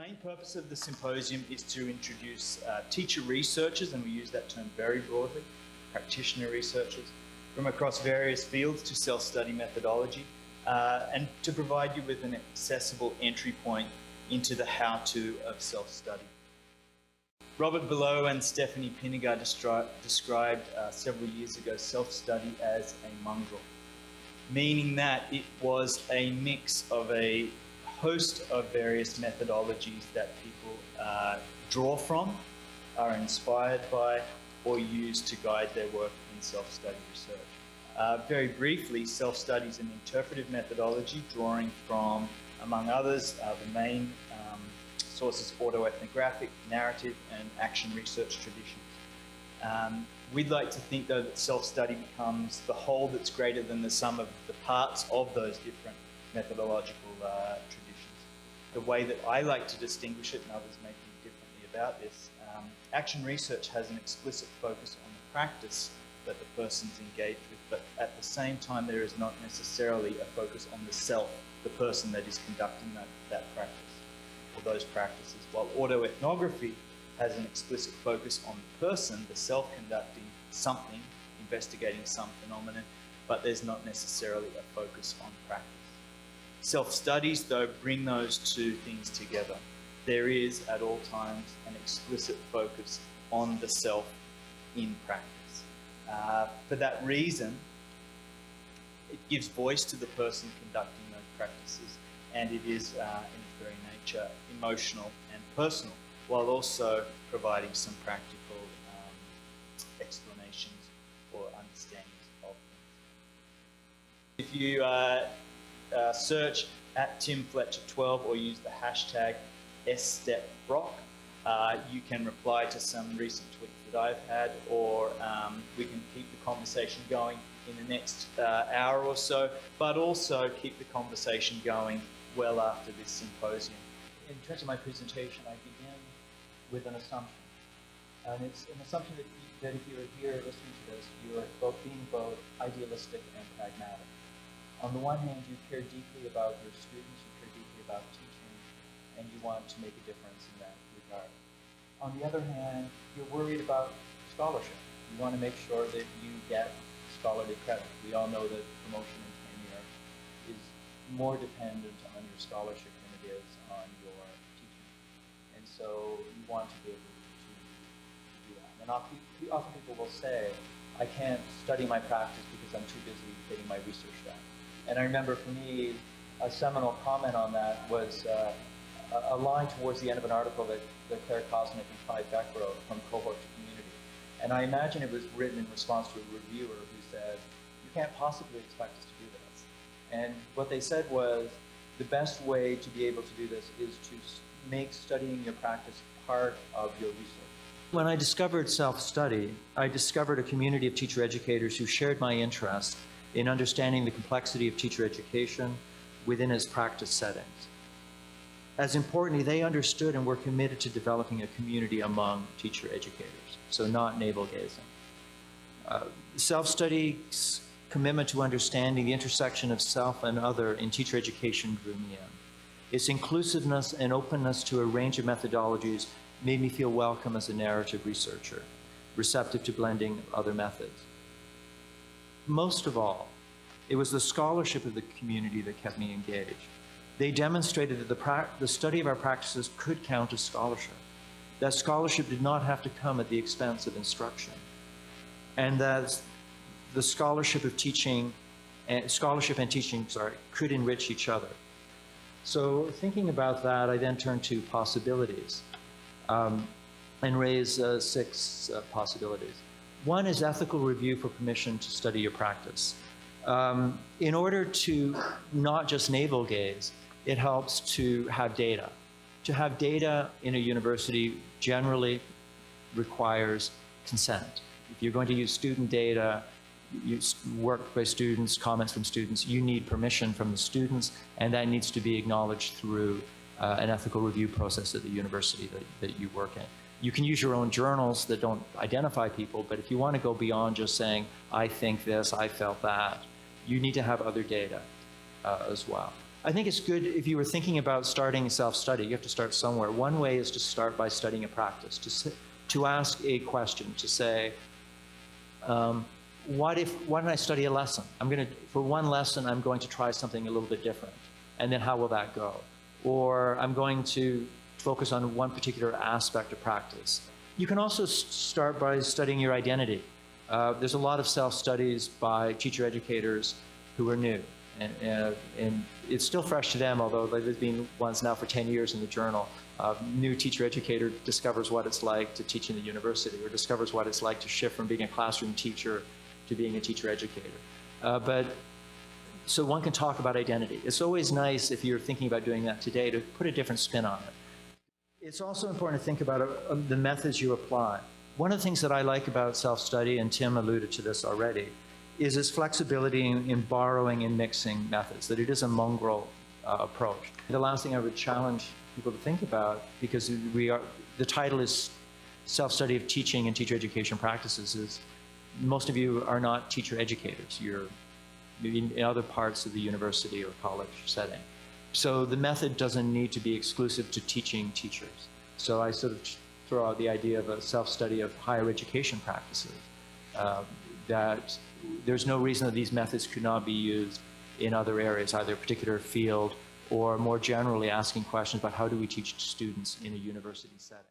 main purpose of the symposium is to introduce teacher researchers, and we use that term very broadly, practitioner researchers, from across various fields to self-study methodology, and to provide you with an accessible entry point into the how-to of self-study. Robert Below and Stephanie Pinniger described several years ago self-study as a mongrel, meaning that it was a mix of a host of various methodologies that people draw from, are inspired by, or use to guide their work in self-study research. Very briefly, self-study is an interpretive methodology drawing from, among others, the main sources: autoethnographic, narrative, and action research traditions. We'd like to think, though, that self-study becomes the whole that's greater than the sum of the parts of those different methodological traditions. The way that I like to distinguish it, and others may think differently about this, action research has an explicit focus on the practice that the person's engaged with, but at the same time there is not necessarily a focus on the self, the person that is conducting that practice, or those practices, while autoethnography has an explicit focus on the person, the self, conducting something, investigating some phenomenon, but there's not necessarily a focus on practice. Self-studies, though, bring those two things together. There is, at all times, an explicit focus on the self in practice. For that reason, it gives voice to the person conducting those practices, and it is, in its very nature, emotional and personal, while also providing some practical explanations or understandings of things. If you search at Tim Fletcher 12 or use the hashtag #SstepBrock, you can reply to some recent tweets that I've had, or we can keep the conversation going in the next hour or so, but also keep the conversation going well after this symposium. In terms of my presentation, I begin with an assumption. And it's an assumption that if you're here listening to this, you're being both idealistic and pragmatic. On the one hand, you care deeply about your students, you care deeply about teaching, and you want to make a difference in that regard. On the other hand, you're worried about scholarship. You want to make sure that you get scholarly credit. We all know that promotion and tenure is more dependent on your scholarship than it is on your teaching. And so you want to be able to do that. And often people will say, I can't study my practice because I'm too busy getting my research done. And I remember for me, a seminal comment on that was a line towards the end of an article that Claire Kosnick and Clyde Beck wrote from Cohort to Community. And I imagine it was written in response to a reviewer who said, you can't possibly expect us to do this. And what they said was, the best way to be able to do this is to make studying your practice part of your research. When I discovered self-study, I discovered a community of teacher educators who shared my interest in understanding the complexity of teacher education within its practice settings. As importantly, they understood and were committed to developing a community among teacher educators, so not navel-gazing. Self-study's commitment to understanding the intersection of self and other in teacher education drew me in. Its inclusiveness and openness to a range of methodologies made me feel welcome as a narrative researcher, receptive to blending other methods. Most of all, it was the scholarship of the community that kept me engaged. They demonstrated that the study of our practices could count as scholarship, that scholarship did not have to come at the expense of instruction, and that the scholarship and teaching could enrich each other. So thinking about that, I then turned to possibilities and raise 6 possibilities. One is ethical review for permission to study your practice. In order to not just navel gaze, it helps to have data. To have data in a university generally requires consent. If you're going to use student data, work by students, comments from students, you need permission from the students, and that needs to be acknowledged through an ethical review process at the university that you work in. You can use your own journals that don't identify people, but if you want to go beyond just saying, I think this, I felt that, you need to have other data as well. I think it's good if you were thinking about starting self-study, you have to start somewhere. One way is to start by studying a practice, to ask a question, to say, why don't I study a lesson? For one lesson, I'm going to try something a little bit different. And then how will that go? Or I'm going to focus on one particular aspect of practice. You can also start by studying your identity. There's a lot of self-studies by teacher educators who are new. And it's still fresh to them, although there's been ones now for 10 years in the journal. New teacher educator discovers what it's like to teach in the university, or discovers what it's like to shift from being a classroom teacher to being a teacher educator. So one can talk about identity. It's always nice, if you're thinking about doing that today, to put a different spin on it. It's also important to think about the methods you apply. One of the things that I like about self-study, and Tim alluded to this already, is its flexibility in borrowing and mixing methods, that it is a mongrel approach. The last thing I would challenge people to think about, because the title is Self-Study of Teaching and Teacher Education Practices, is most of you are not teacher educators. You're in other parts of the university or college setting. So the method doesn't need to be exclusive to teaching teachers. So I sort of throw out the idea of a self-study of higher education practices, that there's no reason that these methods could not be used in other areas, either a particular field or more generally asking questions about how do we teach students in a university setting.